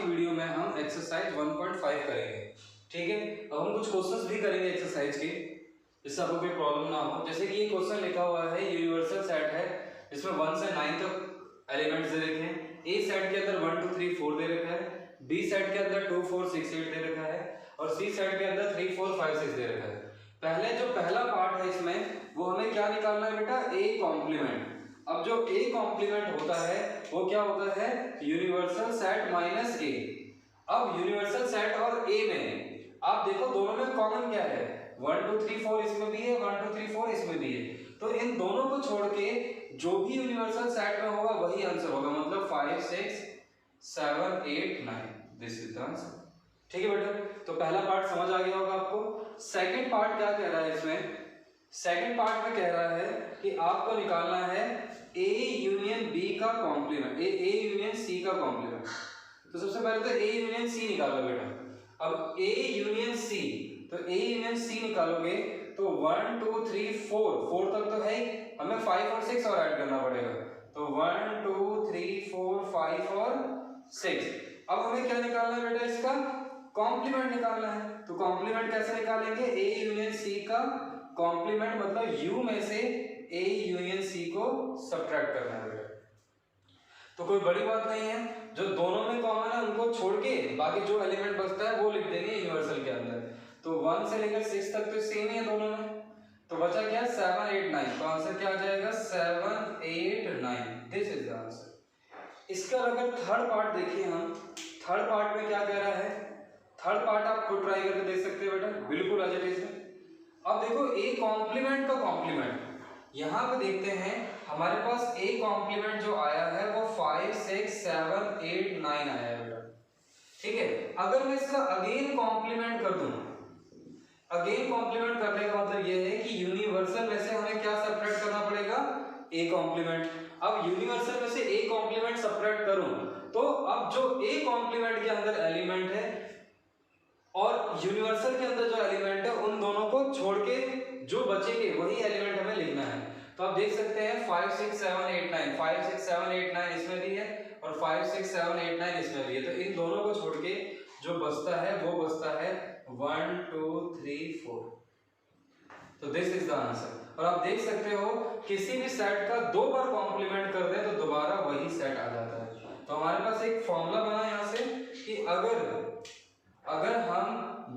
की वीडियो में हम एक्सरसाइज 1.5 करेंगे। ठीक है, अब हम कुछ क्वेश्चंस भी करेंगे एक्सरसाइज के, जिससे आपको कोई प्रॉब्लम ना हो। जैसे कि ये क्वेश्चन लिखा हुआ है, यूनिवर्सल सेट है जिसमें 1 से 9 तक एलिमेंट्स दे रखे हैं। ए सेट के अंदर 1 2 3 4 दे रखा है, बी सेट के अंदर 2 4 6 8 दे रखा है और सी सेट के अंदर 3 4 5 6 दे रखा है। पहले जो पहला पार्ट है इसमें वो हमें क्या निकालना है बेटा, ए कॉम्प्लीमेंट। अब जो ए कॉम्प्लीमेंट होता है वो क्या होता है, यूनिवर्सल सेट माइनस ए। अब यूनिवर्सल सेट और ए में आप देखो दोनों में कॉमन क्या है, 1 2 3 4 इसमें भी है, 1 2 3 4 इसमें भी है। तो इन दोनों को छोड़ के जो भी यूनिवर्सल सेट में होगा वही आंसर होगा, मतलब 5 6 7 8 9, दिस इज द आंसर। ठीक है बेटा, तो पहला पार्ट समझ आ गया होगा आपको। सेकंड पार्ट क्या कह रहा है इसमें, सेकंड पार्ट में कह रहा है कि आपको निकालना है ए यूनियन बी का कॉम्प्लीमेंट, ए यूनियन सी का कॉम्प्लीमेंट। तो सबसे पहले तो ए यूनियन सी निकालो बेटा। अब ए यूनियन सी, तो ए यूनियन सी निकालोगे तो 1 2 3 4 तक तो है, हमें 5 और 6 और ऐड करना पड़ेगा। तो 1 2 3 4 5 और 6। अब हमें क्या निकालना है बेटा, इसका कॉम्प्लीमेंट निकालना है। तो कॉम्प्लीमेंट कैसे निकालेंगे, ए यूनियन सी का कॉम्प्लीमेंट मतलब यू में से ए यूनियन सी को सब्ट्रैक्ट करना है बेटा। तो कोई बड़ी बात नहीं है, जो दोनों में कॉमन है उनको छोड़ के बाकी जो एलिमेंट बचता है वो लिख देंगे यूनिवर्सल के अंदर। तो 1 से लेकर 6 तक तो सेम ही है दोनों में, तो बचा क्या 7 8 9। तो आंसर क्या आ जाएगा 7 8 9, दिस इज द आंसर। इसका अगर थर्ड पार्ट देखिए हम, थर्ड पार्ट में क्या कह रहा है, थर्ड पार्ट आप खुद ट्राई करके देख सकते हो बेटा, बिल्कुल एज इट इज। अब देखो ए कॉम्प्लीमेंट का कॉम्प्लीमेंट यहां पे देखते हैं, हमारे पास ए कॉम्प्लीमेंट जो आया है वो 5 6 7 8 9 आया है बेटा। ठीक है, अगर मैं इसका अगेन कॉम्प्लीमेंट कर दूं, अगेन कॉम्प्लीमेंट करने का मतलब ये है कि यूनिवर्सल में से हमें क्या सब्ट्रैक्ट करना पड़ेगा, ए कॉम्प्लीमेंट। अब यूनिवर्सल में से ए कॉम्प्लीमेंट सब्ट्रैक्ट करूं तो अब जो ए कॉम्प्लीमेंट के अंदर एलिमेंट है और यूनिवर्सल के अंदर जो एलिमेंट है उन दोनों को छोड़ के जो बचेंगे वही एलिमेंट हमें लिखना है। तो आप देख सकते हैं 5 6 7 8 9, 5 6 7 8 9 इसमें भी है और 5 6 7 8 9 इसमें भी है। तो इन दोनों को छोड़ के जो बचता है वो बचता है 1 2 3 4। तो दिस इज द आंसर। और आप देख सकते हो किसी भी सेट का दो बार कॉम्प्लीमेंट कर दें तो दोबारा वही सेट आ जाता है। तो हमारे पास एक फॉर्मूला बना यहाँ से कि अगर हम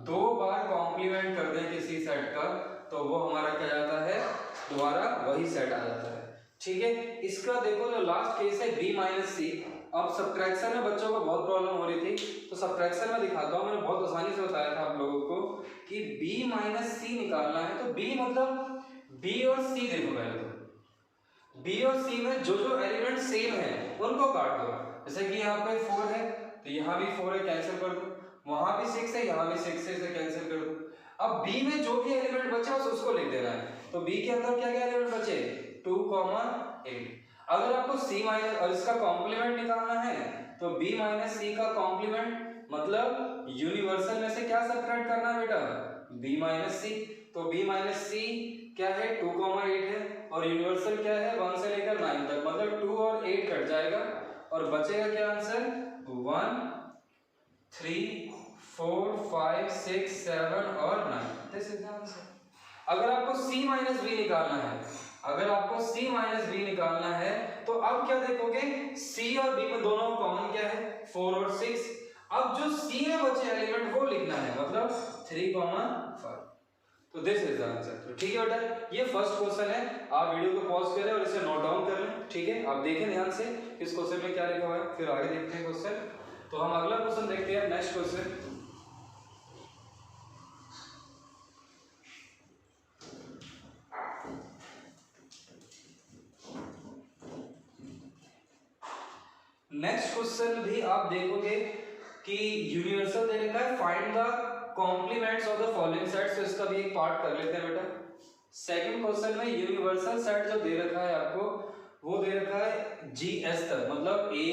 दो बार कॉम्प्लीमेंट कर दें किसी सेट का तो वो हमारा क्या जाता है, दोबारा वही सेट आ जाता है। ठीक है, इसका देखो जो लास्ट केस है b माइनस सी। अब सब्ट्रैक्शन में बच्चों को बहुत प्रॉब्लम हो रही थी, तो सब्ट्रैक्शन में दिखाता हूँ, मैंने बहुत आसानी से बताया था आप लोगों को कि b माइनस सी निकालना है। तो b मतलब b और c, देखो पहले तो b और c में जो जो एलिमेंट सेम है उनको काट दो। जैसे कि यहाँ पे 4 है तो यहाँ भी 4 है, कैंसिल कर दो, वहां भी 6 है यहाँ भी 6 है, इसे कैंसिल कर दो। अब b में जो भी एलिमेंट बचे बस उसको लिख देना है। तो b के अंदर क्या क्या एलिमेंट बचे, 2 8। अगर आपको c माइनस और इसका कॉम्प्लीमेंट निकालना है तो b माइनस सी का कॉम्प्लीमेंट मतलब यूनिवर्सल में से क्या सब्ट्रैक्ट करना है बेटा, b माइनस सी। तो b माइनस सी क्या है 2 8 है और यूनिवर्सल क्या है 1 से लेकर 9 तक, मतलब 2 और 8 कट जाएगा और बचेगा क्या आंसर 1 3 4 5 6 7 और 9, दिस इज द आंसर। अगर आपको c माइनस बी निकालना है, अगर आपको c माइनस बी निकालना है तो अब क्या देखोगे, c और b में दोनों कॉमन क्या है 4 और 6। अब जो c में बचे एलिमेंट वो लिखना है, मतलब 3 5। तो दिस इज द आंसर। तो ठीक है बेटा, ये फर्स्ट क्वेश्चन है, आप वीडियो को पॉज करें और इसे नोट डाउन कर लें। ठीक है, आप देखें ध्यान से इस क्वेश्चन में क्या लिखा हुआ है, फिर आगे देखते हैं क्वेश्चन। तो हम अगला क्वेश्चन देखते हैं, नेक्स्ट क्वेश्चन। नेक्स्ट क्वेश्चन भी आप देखोगे कि यूनिवर्सल दे रखा है, find the complements of the following sets. तो इसका भी एक पार्ट कर लेते हैं बेटा। सेकंड क्वेश्चन में यूनिवर्सल सेट जो दे रखा है आपको, वो दे रखा है GS तक, मतलब A,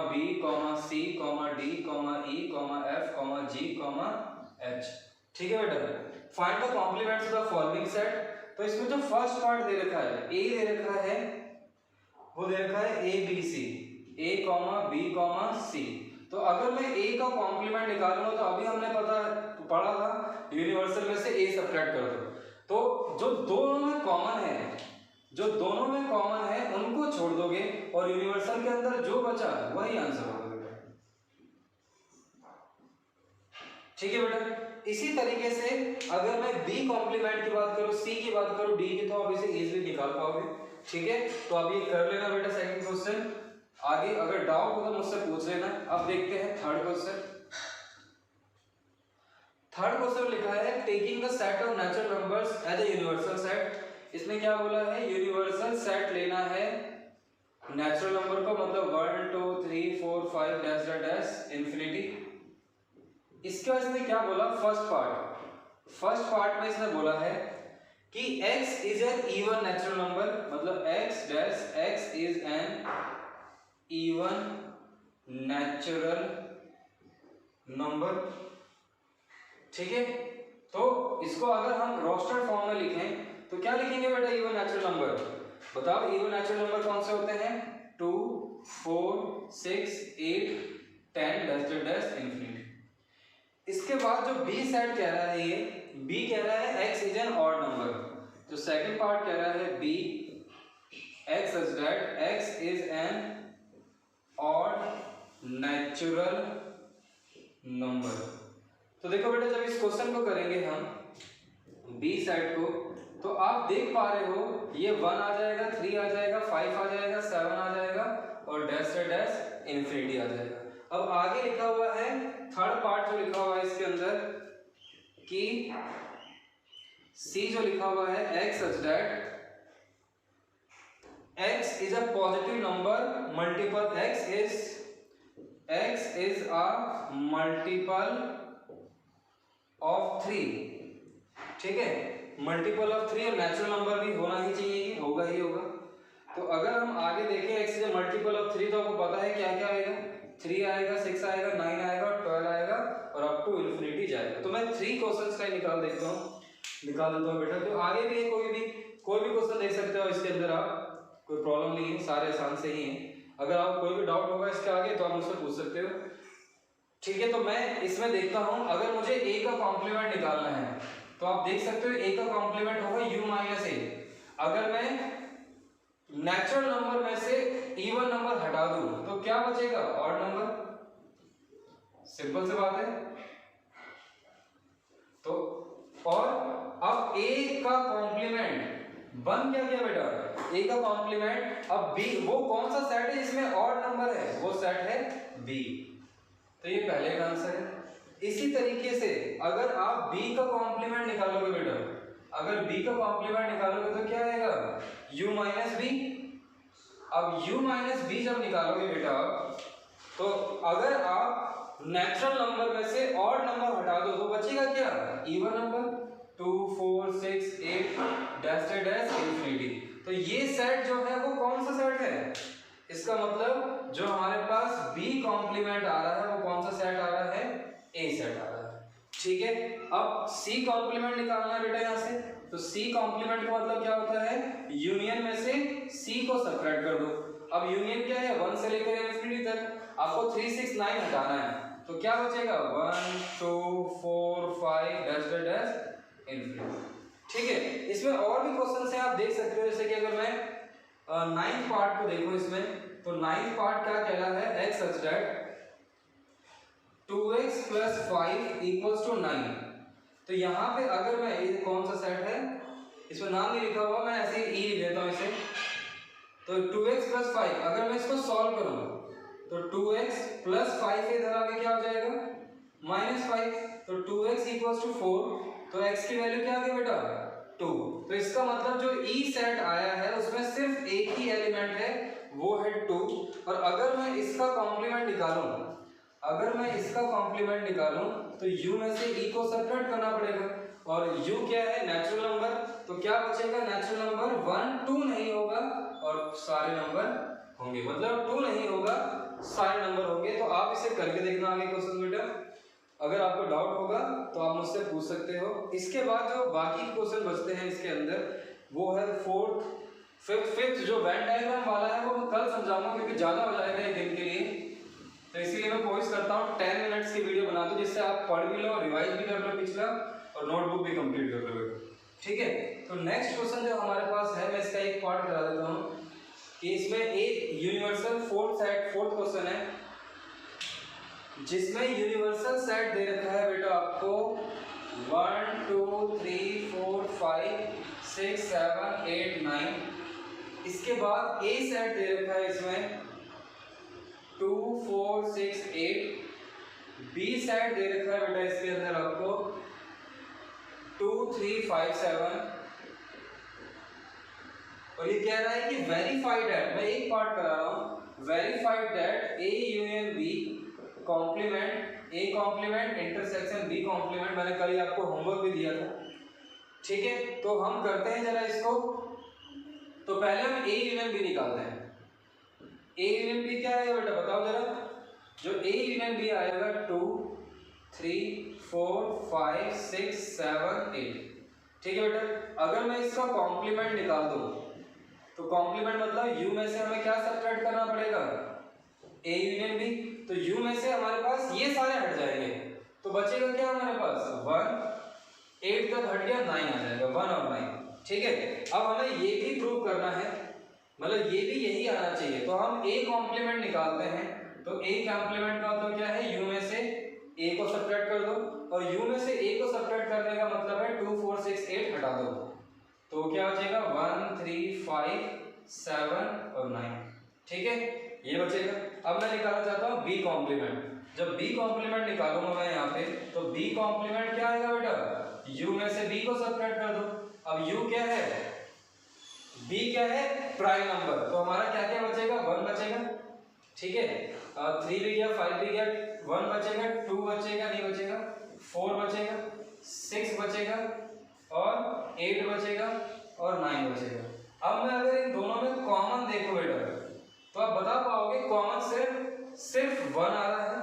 B, C, D, E, F, G, H। ठीक है बेटा, find the complements of the following set. तो इसमें जो फर्स्ट पार्ट दे रखा है A दे रखा है, वो दे रखा है A B C, A, B, C। तो अगर मैं a का कॉम्प्लीमेंट निकालूंगा तो अभी हमने पढ़ा था यूनिवर्सल में से a सब्ट्रैक्ट कर दो, तो जो दोनों में कॉमन है उनको छोड़ दोगे और यूनिवर्सल के अंदर जो बचा वही आंसर होगा बेटा। ठीक है बेटा। इसी तरीके से अगर मैं b कॉम्प्लीमेंट की बात करूं, c की बात करूं, d की, तो आप इसे इजीली निकाल पाओगे। ठीक है, तो आप ये कर लेना बेटा सेकंड क्वेश्चन। आगे अगर डाउट हो तो मुझसे पूछ लेना। अब देखते हैं थर्ड क्वेश्चन। थर्ड क्वेश्चन लिखा है taking the set of natural numbers as a universal set. इसमें क्या बोला है, यूनिवर्सल सेट लेना है नेचुरल नंबर को, मतलब 1 2 3 4 5 डैश डैश इंफिनिटी। इसके बाद इसने क्या बोला, फर्स्ट पार्ट में इसने बोला है कि x is N even natural number, मतलब x dash x is N even natural number. ठीक है, तो इसको अगर हम रोस्टर फॉर्म में लिखें तो क्या लिखेंगे बेटा, इवन नेचुरल नंबर। बताओ इवन नेचुरल नंबर कौन से होते हैं, 2 4 6 8 10 डैश डैश इंफिनिटी। इसके बाद जो बी सेट कह रहा है, ये बी कह रहा है x is an odd number. जो सेकंड पार्ट कह रहा है B x such that x is an odd natural number. तो देखो बेटा, जब इस क्वेश्चन को करेंगे हम बी सेट को, तो आप देख पा रहे हो ये 1 आ जाएगा, 3 आ जाएगा, 5 आ जाएगा, 7 आ जाएगा और डैश डैश इंफिनिटी आ जाएगा। अब आगे लिखा हुआ है थर्ड पार्ट जो लिखा हुआ है इसके अंदर कि सी जो लिखा हुआ है x such that x is a positive number multiple x is a multiple of 3। ठीक है, मल्टीपल ऑफ 3 और नेचुरल नंबर भी होना ही चाहिए, होगा ही होगा। तो अगर हम आगे देखें x is a multiple of 3, तो आपको पता है क्या क्या आएगा, 3 आएगा, 6 आएगा, 9 आएगा, 12 आएगा और अप टू इंफिनिटी जाएगा। तो मैं 3 क्वेश्चंस का निकाल देता हूं बेटा। तो आगे भी कोई भी क्वेश्चन देख सकते हो इसके अंदर आप, कोई प्रॉब्लम नहीं है, सारे आसान से ही हैं। अगर आप कोई भी डाउट होगा इसके आगे तो आप मुझसे पूछ सकते हो। ठीक है, तो मैं इसमें देखता हूं, अगर मुझे a का कॉम्प्लीमेंट निकालना है तो आप देख सकते हो a का कॉम्प्लीमेंट होगा u माइनस a। अगर मैं नेचुरल नंबर में से इवन नंबर हटा दूं तो क्या बचेगा, ऑड नंबर। सिंपल सी बात है। तो और अब a का कॉम्प्लीमेंट बन क्या गया बेटा, a का कॉम्प्लीमेंट अब b, वो कौन सा सेट है जिसमें ऑड नंबर है, वो सेट है b। तो ये पहले का आंसर है। इसी तरीके से अगर आप b का कॉम्प्लीमेंट निकालोगे बेटा, अगर b का कॉम्प्लीमेंट निकालोगे तो क्या आएगा, u माइनस b। अब u माइनस b जब निकालोगे बेटा, तो अगर आप नेचुरल नंबर में से ऑड नंबर हटा दो तो बचेगा क्या, even number, 2 4 6 8 dash dash infinity. तो ये सेट जो है वो कौन सा सेट है, इसका मतलब जो हमारे पास b कॉम्प्लीमेंट आ रहा है वो कौन सा सेट आ रहा है, a सेट आ रहा है। ठीक है, अब c कॉम्प्लीमेंट निकालना है बेटा यहाँ से। तो c कॉम्प्लीमेंट का मतलब क्या होता है, यूनियन में से c को सब्ट्रैक्ट कर दो। अब यूनियन क्या है, 1 से लेकर इंफिनिटी तक। आपको 3 6 9 हटाना है तो क्या बचेगा, 1 2 4 5 डैश डैश इंफिनिटी। ठीक है, इसमें और भी क्वेश्चन है, आप देख सकते हो। जैसे कि अगर मैं 9th पार्ट को देखो इसमें, तो 9th पार्ट क्या कह रहा है, x सच दैट 2x + 5 = 9। तो यहाँ पे अगर मैं, ये कौन सा सेट है, इसमें नाम नहीं लिखा हुआ, मैं ऐसे ही लिख देता हूँ इसे। तो 2x + 5 अगर मैं इसको सॉल्व करूँ तो 2x + 5 इधर आगे क्या हो जाएगा, -5। तो 2x = 4, तो x की वैल्यू क्या आ गई बेटा, 2। तो इसका मतलब जो e सेट आया है उसमें सिर्फ एक ही एलिमेंट है, वो है 2। और अगर मैं इसका कॉम्प्लीमेंट निकालूं तो u में से e को सब्ट्रैक्ट करना पड़ेगा। और u क्या है, नेचुरल नंबर। तो क्या बचेगा, नेचुरल नंबर 1 2 नहीं होगा और सारे नंबर होंगे, मतलब 2 नहीं होगा, सारे नंबर होंगे। तो आप इसे करके देखना आगे क्वेश्चन बेटा। अगर आपको डाउट होगा तो आप मुझसे पूछ सकते हो। इसके बाद जो बाकी क्वेश्चन बचते हैं इसके अंदर, वो है 4th 5th जो वेन डायग्राम वाला है वो मैं कल समझाऊंगा क्योंकि ज़्यादा हो जाएगा एक दिन के लिए। तो इसीलिए मैं कोशिश करता हूँ 10 मिनट्स की वीडियो बना दूँ, जिससे आप पढ़ भी लो, रिवाइज भी कर लो पिछला, और नोटबुक भी कंप्लीट कर लो। ठीक है, तो नेक्स्ट क्वेश्चन जो हमारे पास है, मैं इसका एक पार्ट करा देता हूँ कि इसमें एक यूनिवर्सल फोर्थ क्वेश्चन है, जिसमें यूनिवर्सल सेट दे रखा है बेटा आपको 1 2 3 4 5 6 7 8 9। इसके बाद ए सेट दे रखा है इसमें 2 4 6 8। बी सेट दे रखा है बेटा इसके अंदर आपको 2 3 5 7। और ये कह रहा है कि वेरीफाइड दैट, मैं एक पार्ट करा रहा हूं, verified that A union B complement, A complement intersection B complement. मैंने कल ही आपको होमवर्क भी दिया था। ठीक है, तो हम करते हैं जरा इसको। तो पहले हम ए यूनियन बी निकालते हैं। ए यूनियन बी क्या आएगा बेटा, बताओ जरा। जो ए यूनियन बी आएगा 2 3 4 5 6 7 8। ठीक है बेटा, अगर मैं इसका कॉम्प्लीमेंट निकाल दूं, तो कॉम्प्लीमेंट मतलब u में से हमें क्या सब्ट्रैक्ट करना पड़ेगा, a यूनियन b। तो u में से हमारे पास ये सारे हट जाएंगे, तो बचेगा क्या हमारे पास 1, 8 तक हट गया, 9 आ जाएगा, 1 और 9। ठीक है, अब हमें ये भी प्रूव करना है, मतलब ये भी यही आना चाहिए। तो हम a कॉम्प्लीमेंट निकालते हैं, तो a कॉम्प्लीमेंट का मतलब क्या है, u में से a को सब्ट्रैक्ट कर दो, और u में से a को सब्ट्रैक्ट करने का मतलब है 2 4 6 8 हटा दो, तो क्या बचेगा 1 3 5 7 और 9। ठीक है, ये बचेगा। अब मैं निकालना चाहता हूँ b कॉम्प्लीमेंट। जब b कॉम्प्लीमेंट निकालूंगा मैं यहाँ पे, तो b कॉम्प्लीमेंट क्या आएगा बेटा, u में से b को सब्ट्रैक्ट कर दो। अब u क्या है, b क्या है, प्राइम नंबर, तो हमारा क्या क्या बचेगा, 1 बचेगा। ठीक है, 3 भी गया, 5 भी गया, 1 बचेगा, 2 बचेगा, नहीं बचेगा, 4 बचेगा, 6 बचेगा, और 8 बचेगा, और 9 बचेगा। अब मैं अगर इन दोनों में कॉमन देखो बेटा, तो आप बता पाओगे कॉमन सिर्फ 1 आ रहा है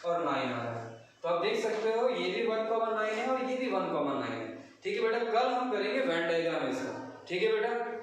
और 9 आ रहा है। तो आप देख सकते हो ये भी 1 9 है और ये भी 1 9 है। ठीक है बेटा, कल हम करेंगे वेन डायग्राम इसका। ठीक है बेटा।